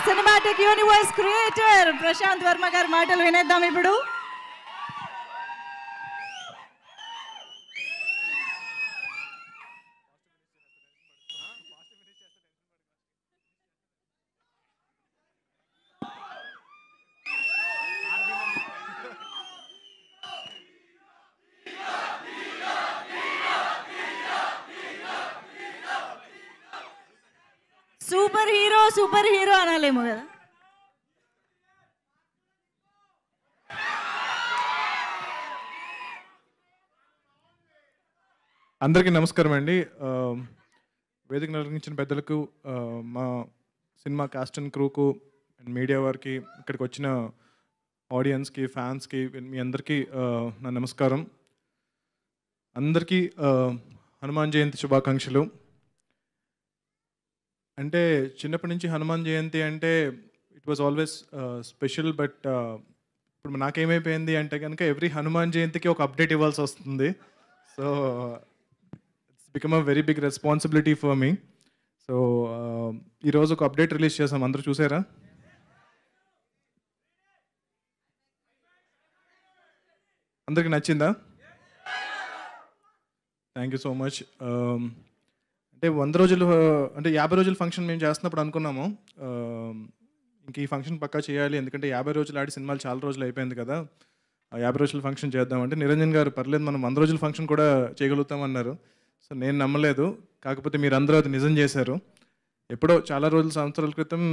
Cinematic universe creator Prasanth Varma గారి మాటలు వినేద్దాం ఇప్పుడు. సూపర్ హీరో అనాలేమో కదా. అందరికీ నమస్కారం అండి. వేదిక నిర్వహించిన పెద్దలకు, మా సినిమా కాస్ట్ అండ్ క్రూకు అండ్ మీడియా వారికి, ఇక్కడికి వచ్చిన ఆడియన్స్కి, ఫ్యాన్స్కి, మీ అందరికీ నా నమస్కారం. అందరికీ హనుమాన్ జయంతి శుభాకాంక్షలు. అంటే చిన్నప్పటి నుంచి హనుమాన్ జయంతి అంటే it was always special. But ఇప్పుడు నాకేమైపోయింది అంటే కనుక ఎవ్రీ హనుమాన్ జయంతికి ఒక అప్డేట్ ఇవ్వాల్సి వస్తుంది. So it's become a very big responsibility for me. So ఈరోజు ఒక అప్డేట్ రిలీజ్ చేసాం, అందరూ చూసారా? అందరికి నచ్చిందా? Thank you so much. అంటే 100 రోజులు అంటే 50 రోజుల ఫంక్షన్ మేము చేస్తున్నప్పుడు అనుకున్నాము ఇంక ఈ ఫంక్షన్ పక్కా చేయాలి, ఎందుకంటే 50 రోజులు ఆడి సినిమాలు చాలా రోజులు అయిపోయింది కదా, 50 రోజుల ఫంక్షన్ చేద్దామంటే నిరంజన్ గారు పర్లేదు మనం 100 రోజుల ఫంక్షన్ కూడా చేయగలుగుతామన్నారు. సో నేను నమ్మలేదు, కాకపోతే మీరు అందరూ అది నిజం చేశారు. ఎప్పుడో చాలా రోజుల సంవత్సరాల క్రితం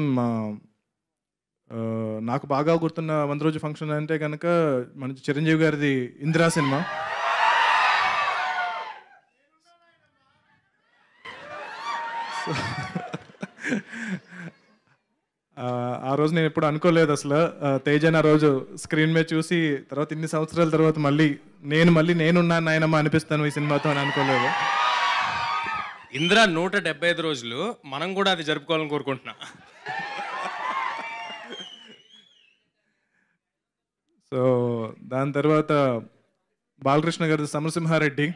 నాకు బాగా గుర్తున్న 100 రోజుల ఫంక్షన్ అంటే కనుక మన చిరంజీవి గారిది ఇందిరా సినిమా. ఆ రోజు నేను ఎప్పుడు అనుకోలేదు అసలు తేజన్ ఆ రోజు స్క్రీన్ మీద చూసి తర్వాత ఇన్ని సంవత్సరాల తర్వాత మళ్ళీ నేనున్నాను నాయనమ్మ అనిపిస్తాను ఈ సినిమాతో అని అనుకోలేదు. ఇందిరా 175 రోజులు మనం కూడా అది జరుపుకోవాలని కోరుకుంటున్నా. సో దాని తర్వాత బాలకృష్ణ గారి సమరసింహారెడ్డి,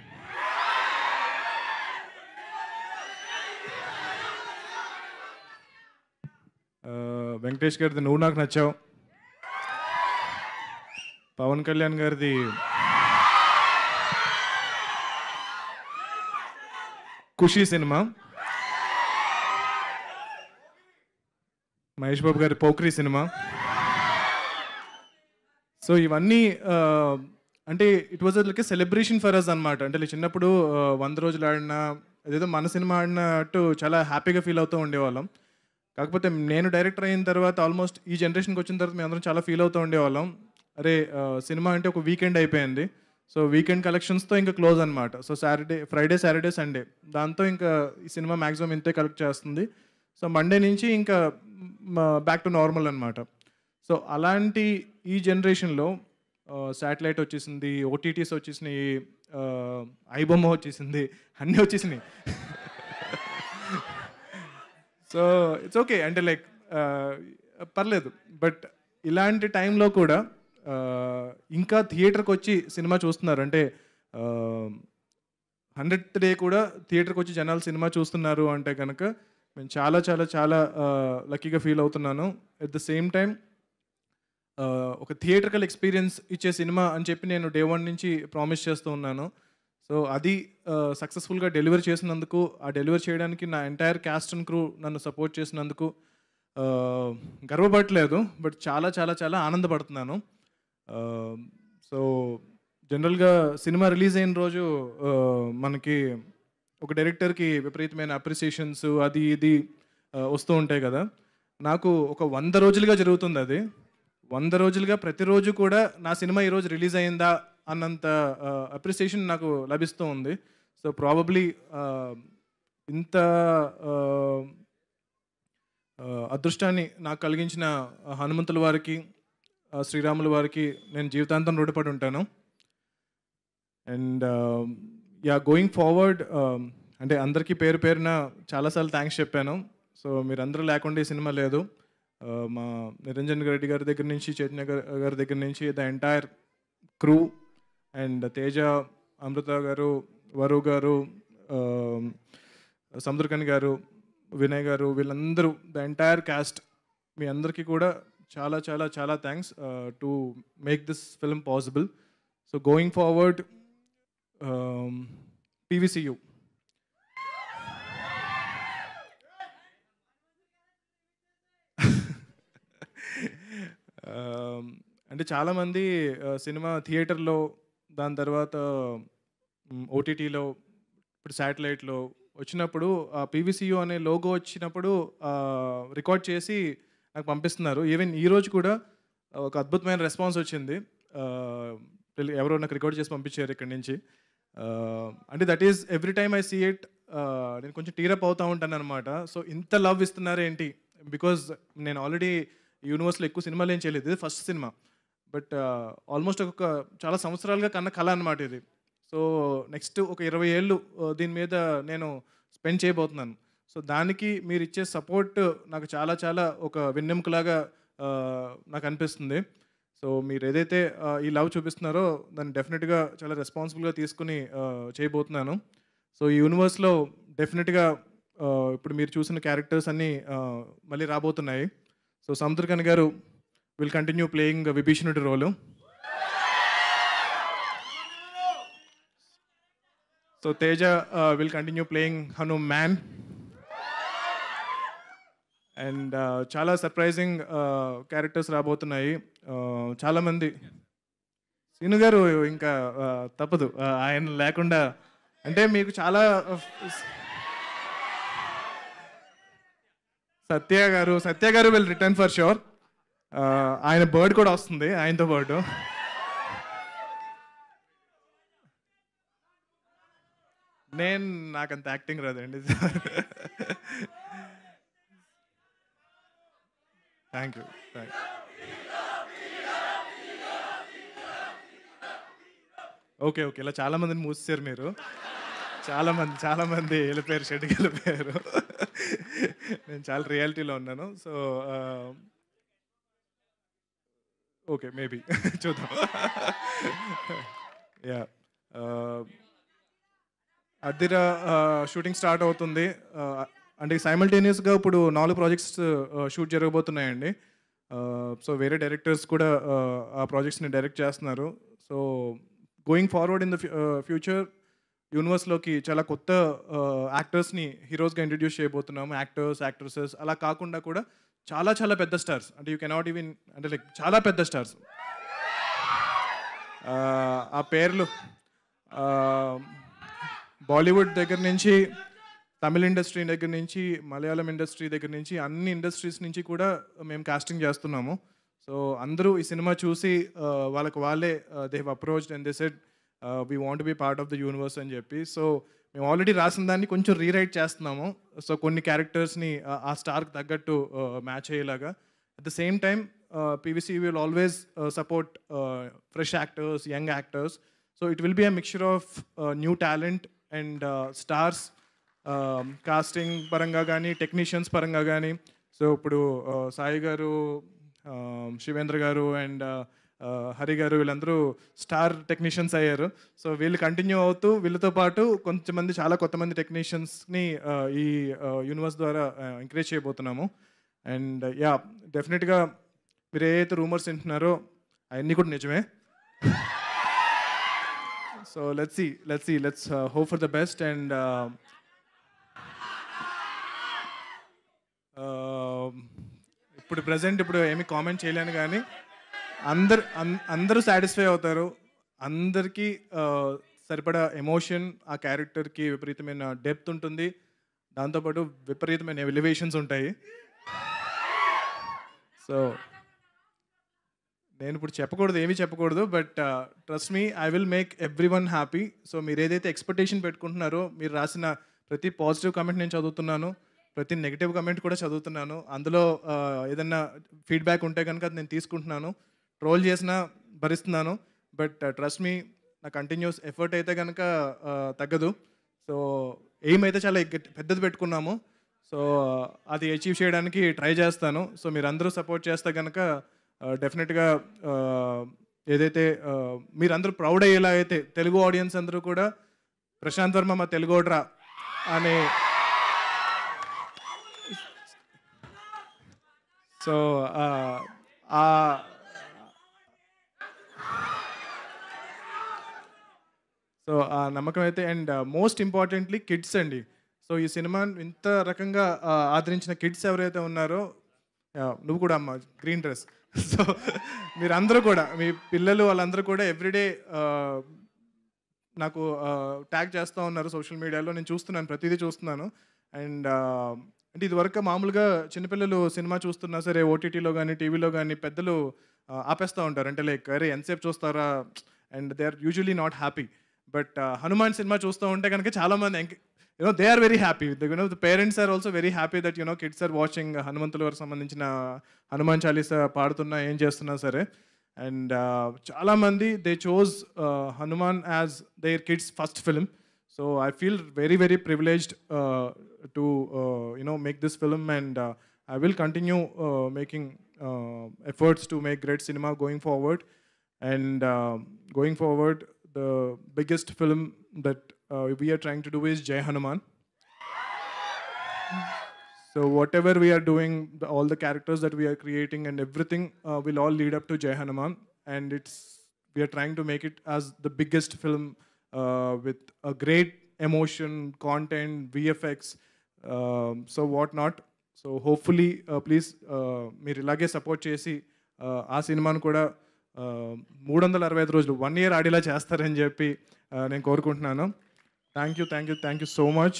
వెంకటేష్ గారిది నువ్వు నాకు నచ్చావు, పవన్ కళ్యాణ్ గారిది ఖుషీ సినిమా, మహేష్ బాబు గారి పోక్రీ సినిమా. సో ఇవన్నీ అంటే it was like a celebration for us అనమాట. అంటే చిన్నప్పుడు 100 రోజులు ఆడినా అదేదో మన సినిమా ఆడినట్టు చాలా హ్యాపీగా ఫీల్ అవుతూ ఉండేవాళ్ళం. కాకపోతే నేను డైరెక్టర్ అయిన తర్వాత ఆల్మోస్ట్ ఈ జనరేషన్కి వచ్చిన తర్వాత మేము అందరం చాలా ఫీల్ అవుతూ ఉండేవాళ్ళం, అరే సినిమా అంటే ఒక వీకెండ్ అయిపోయింది, సో వీకెండ్ కలెక్షన్స్తో ఇంకా క్లోజ్ అనమాట. సో ఫ్రైడే సాటర్డే సండే దాంతో ఇంకా ఈ సినిమా మ్యాక్సిమం ఇంతే కలెక్ట్ చేస్తుంది. సో మండే నుంచి ఇంకా బ్యాక్ టు నార్మల్ అనమాట. సో అలాంటి ఈ జనరేషన్లో శాటిలైట్ వచ్చేసింది, ఓటీటీస్ వచ్చేసినాయి, ఐబొమ్మ వచ్చేసింది, అన్నీ వచ్చేసినాయి. సో ఇట్స్ ఓకే, అంటే లైక్ పర్లేదు. బట్ ఇలాంటి టైంలో కూడా ఇంకా థియేటర్కి వచ్చి సినిమా చూస్తున్నారు, అంటే 100th డే కూడా థియేటర్కి వచ్చి జనాలు సినిమా చూస్తున్నారు అంటే కనుక నేను చాలా చాలా చాలా లక్కీగా ఫీల్ అవుతున్నాను. ఎట్ ద సేమ్ టైం ఒక థియేటర్కల్ ఎక్స్పీరియన్స్ ఇచ్చే సినిమా అని చెప్పి నేను డే 1 నుంచి ప్రామిస్ చేస్తూ ఉన్నాను. సో అది సక్సెస్ఫుల్గా డెలివర్ చేసినందుకు, ఆ డెలివర్ చేయడానికి నా ఎంటైర్ క్యాస్ట్ అండ్ క్రూ నన్ను సపోర్ట్ చేసినందుకు గర్వపడట్లేదు, బట్ చాలా చాలా చాలా ఆనందపడుతున్నాను. సో జనరల్గా సినిమా రిలీజ్ అయిన రోజు మనకి ఒక డైరెక్టర్కి విపరీతమైన అప్రిసియేషన్స్ అది ఇది వస్తూ ఉంటాయి కదా. నాకు ఒక 100 రోజులుగా జరుగుతుంది అది. 100 రోజులుగా ప్రతిరోజు కూడా నా సినిమా ఈరోజు రిలీజ్ అయిందా అన్నంత అప్రిసియేషన్ నాకు లభిస్తూ ఉంది. సో ప్రాబబ్లీ ఇంత అదృష్టాన్ని నాకు కలిగించిన హనుమంతుల వారికి, శ్రీరాముల వారికి నేను జీవితాంతం రుణపడి ఉంటాను. అండ్ గోయింగ్ ఫార్వర్డ్ అంటే అందరికీ పేరు పేరున చాలాసార్లు థ్యాంక్స్ చెప్పాను. సో మీరందరూ లేకుండా ఈ సినిమా లేదు. మా నిరంజన్ రెడ్డి గారి దగ్గర నుంచి, చైతన్య గారి దగ్గర నుంచి the entire crew and Teja, Amrita గారు, వరు గారు, సముద్రకని గారు, వినయ్ గారు, వీళ్ళందరూ ద ఎంటైర్ క్యాస్ట్ మీ అందరికీ కూడా చాలా చాలా చాలా thanks to make this film possible. So going forward PVCU. అంటే చాలామంది సినిమా థియేటర్లో, దాని తర్వాత ఓటీటీలో, ఇప్పుడు శాటిలైట్లో వచ్చినప్పుడు PVCU అనే లోగో వచ్చినప్పుడు రికార్డ్ చేసి నాకు పంపిస్తున్నారు. ఈవెన్ ఈరోజు కూడా ఒక అద్భుతమైన రెస్పాన్స్ వచ్చింది. ఎవరో నాకు రికార్డ్ చేసి పంపించారు ఇక్కడి నుంచి. అంటే that is every time I see it నేను కొంచెం టీరప్ అవుతూ ఉంటాను అనమాట. సో ఇంత లవ్ ఇస్తున్నారు ఏంటి, బికాజ్ నేను ఆల్రెడీ యూనివర్స్లో ఎక్కువ సినిమాలు ఏం చేయలేదు, ఇది ఫస్ట్ సినిమా. బట్ ఆల్మోస్ట్ ఒక చాలా సంవత్సరాలుగా కన్న కళ అనమాట ఇది. సో నెక్స్ట్ ఒక 20 ఏళ్ళు దీని మీద నేను స్పెండ్ చేయబోతున్నాను. సో దానికి మీరు ఇచ్చే సపోర్ట్ నాకు చాలా చాలా ఒక వెన్నెముకలాగా నాకు అనిపిస్తుంది. సో మీరు ఏదైతే ఈ లవ్ చూపిస్తున్నారో దాన్ని డెఫినెట్గా చాలా రెస్పాన్సిబుల్గా తీసుకుని చేయబోతున్నాను. సో ఈ యూనివర్స్లో డెఫినెట్గా ఇప్పుడు మీరు చూసిన క్యారెక్టర్స్ అన్నీ మళ్ళీ రాబోతున్నాయి. సో సముద్రకని గారు విల్ కంటిన్యూ ప్లేయింగ్ విభీషణుడి role. So Teja will continue playing Hanuman. And చాలా సర్ప్రైజింగ్ క్యారెక్టర్స్ రాబోతున్నాయి. చాలామంది సీను గారు ఇంకా తప్పదు ఆయన లేకుండా. అంటే మీకు చాలా సత్య గారు విల్ రిటర్న్ ఫర్ ష్యూర్. ఆయన బర్డ్ కూడా వస్తుంది ఆయనతో పాటు. నాకంత యాక్టింగ్ రాదండి. Thank you. ఓకే ఇలా చాలామందిని మూసేశారు మీరు. చాలామంది వెళ్ళిపోయారు, షెడ్కి వెళ్ళిపోయారు. నేను చాలా రియాలిటీలో ఉన్నాను. సో ఓకే మేబీ చూద్దాం. యా అద్దిరా షూటింగ్ స్టార్ట్ అవుతుంది. అంటే సైమల్టేనియస్గా ఇప్పుడు 4 ప్రాజెక్ట్స్ షూట్ జరగబోతున్నాయండి. సో వేరే డైరెక్టర్స్ కూడా ఆ ప్రాజెక్ట్స్ని డైరెక్ట్ చేస్తున్నారు. So going forward in the future యూనివర్స్లోకి చాలా కొత్త యాక్టర్స్ని హీరోస్గా ఇంట్రడ్యూస్ చేయబోతున్నాము. యాక్టర్స్, యాక్ట్రెసెస్ అలా కాకుండా కూడా చాలా చాలా పెద్ద స్టార్స్, అంటే యూ కెనాట్ ఈవెన్, అంటే లైక్ చాలా పెద్ద స్టార్స్. ఆ పేర్లు బాలీవుడ్ దగ్గర నుంచి, తమిళ ఇండస్ట్రీ దగ్గర నుంచి, మలయాళం ఇండస్ట్రీ దగ్గర నుంచి, అన్ని ఇండస్ట్రీస్ నుంచి కూడా మేము కాస్టింగ్ చేస్తున్నాము. సో అందరూ ఈ సినిమా చూసి వాళ్ళే they have approached and they said we want be part of the universe అని చెప్పి. సో మేము ఆల్రెడీ రాసిన దాన్ని కొంచెం రీరైట్ చేస్తున్నాము. సో కొన్ని క్యారెక్టర్స్ని ఆ స్టార్కి తగ్గట్టు మ్యాచ్ అయ్యేలాగా. At the same time PVC will always support fresh actors, young actors. So it will be a mixture of new talent and stars, casting పరంగా కానీ, టెక్నీషియన్స్ పరంగా కానీ. సో ఇప్పుడు సాయి గారు, శివేంద్ర గారు అండ్ హరి గారు వీళ్ళందరూ స్టార్ టెక్నీషియన్స్ అయ్యారు. సో వీళ్ళు కంటిన్యూ అవుతూ వీళ్ళతో పాటు కొంతమంది, చాలా కొత్తమంది టెక్నీషియన్స్ని ఈ యూనివర్స్ ద్వారా ఎంకరేజ్ చేయబోతున్నాము. అండ్ యా డెఫినెట్గా మీరు ఏదైతే రూమర్స్ వింటున్నారో అవన్నీ కూడా నిజమే. So let's hope for the best. And ఇప్పుడు ప్రజెంట్ ఏమీ కామెంట్ చేయలేను, కానీ అందరూ సాటిస్ఫై అవుతారు. అందరికీ సరిపడా ఎమోషన్, ఆ క్యారెక్టర్కి విపరీతమైన డెప్త్ ఉంటుంది, దాంతోపాటు విపరీతమైన ఎలివేషన్స్ ఉంటాయి. సో నేను ఇప్పుడు ఏమీ చెప్పకూడదు, but trust me, I will make every one happy. So మీరు ఏదైతే ఎక్స్పెక్టేషన్ పెట్టుకుంటున్నారో, మీరు రాసిన ప్రతి పాజిటివ్ కమెంట్ నేను చదువుతున్నాను, ప్రతి నెగిటివ్ కమెంట్ కూడా చదువుతున్నాను. అందులో ఏదన్నా ఫీడ్బ్యాక్ ఉంటే కనుక అది నేను తీసుకుంటున్నాను. ట్రోల్ చేసినా భరిస్తున్నాను, బట్ ట్రస్ట్ మీ, నా కంటిన్యూస్ ఎఫర్ట్ అయితే కనుక తగ్గదు. సో ఎయిమ్ అయితే చాలా పెద్దది పెట్టుకున్నాము. సో అది అచీవ్ చేయడానికి ట్రై చేస్తాను. సో మీరు అందరూ సపోర్ట్ చేస్తే కనుక డెఫినెట్గా ఏదైతే మీరందరూ ప్రౌడ్ అయ్యేలా అయితే, తెలుగు ఆడియన్స్ అందరూ కూడా ప్రశాంత్ వర్మ మా తెలుగోడ్రా అని సో సో ఆ నమ్మకం అయితే, అండ్ మోస్ట్ ఇంపార్టెంట్లీ కిడ్స్ అండి. సో ఈ సినిమా ఇంత రకంగా ఆదరించిన కిడ్స్ ఎవరైతే ఉన్నారో, నువ్వు కూడా అమ్మ గ్రీన్ డ్రెస్. సో మీరందరూ కూడా, మీ పిల్లలు వాళ్ళందరూ కూడా ఎవ్రీడే నాకు ట్యాగ్ చేస్తూ ఉన్నారు సోషల్ మీడియాలో. నేను చూస్తున్నాను, ప్రతిదీ చూస్తున్నాను. అండ్ అంటే ఇదివరకు మామూలుగా చిన్నపిల్లలు సినిమా చూస్తున్నా సరే ఓటీటీలో కానీ టీవీలో కానీ పెద్దలు ఆపేస్తూ ఉంటారు. అంటే లైక్ అరే ఎంతసేపు చూస్తారా, and they are usually not happy. But Hanuman cinema చూస్తూ ఉంటే కనుక చాలామంది they are very happy. The parents are also very happy that kids are watching హనుమంతుల వారికి సంబంధించిన హనుమాన్ చాలీసా పాడుతున్నా ఏం చేస్తున్నా సరే. అండ్ చాలామంది they chose Hanuman as their kids first film. So I feel very very privileged to make this film, and I will continue making efforts to make great cinema going forward. And going forward, the biggest film that we are trying to do is Jai Hanuman. So whatever we are doing, all the characters that we are creating and everything will all lead up to Jai Hanuman, and we are trying to make it as the biggest film with a great emotion, content, VFX, so what not. So hopefully please మీరు ఇలాగే support చేసి ఆ సినిమాను కూడా 365 రోజులు 1 year ఆడేలా చేస్తారని చెప్పి నేను కోరుకుంటున్నాను. Thank you so much.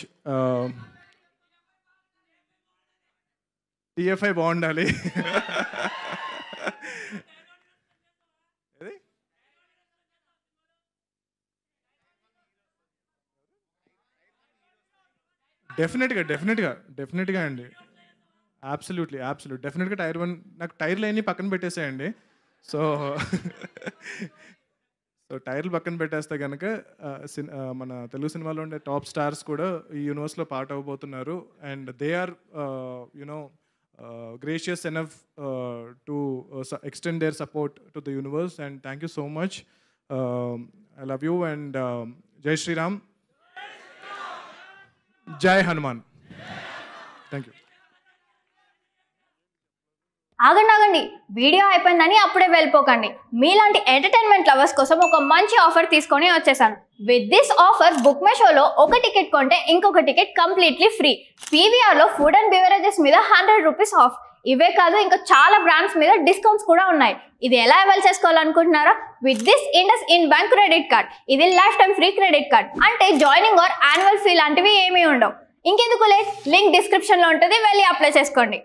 TFI బాగుండాలి. డెఫినెట్గా అండి. అబ్సల్యూట్లీ డెఫినెట్గా టైర్ 1 నాకు టైర్లు అన్నీ పక్కన పెట్టేసాయండి. సో టైర్లు పక్కన పెట్టేస్తే కనుక మన తెలుగు సినిమాలో ఉండే టాప్ స్టార్స్ కూడా ఈ యూనివర్స్లో పార్ట్ అవ్వబోతున్నారు. And they are gracious enough to extend their support to the universe. And thank you so much. I love you, and Jai Shri Ram. Jai Hanuman. Thank you. ఆగండి, video అయిపోయిందని అప్పుడే వెళ్ళిపోకండి. మీలాంటి entertainment lovers కోసం ఒక మంచి offer తీసుకొని వచ్చేసాను. With this offer book my షోలో ఒక టికెట్ కొంటే ఇంకొక టికెట్ కంప్లీట్లీ ఫ్రీ. పీవీఆర్లో ఫుడ్ అండ్ బెవరేజెస్ మీద 100 రూపీస్ ఆఫ్. ఇవే కాదు, ఇంకా చాలా బ్రాండ్స్ మీద డిస్కౌంట్స్ కూడా ఉన్నాయి. ఇది ఎలా అవైల్ చేసుకోవాలనుకుంటున్నారా? With this IndusInd bank credit card. ఇది lifetime free credit card. అంటే జాయినింగ్ ఆర్ యాన్యువల్ ఫీ లాంటివి ఏమీ ఉండవు. ఇంకెందుకు లేట్, లింక్ డిస్క్రిప్షన్లో ఉంటుంది, వెళ్ళి అప్లై చేసుకోండి.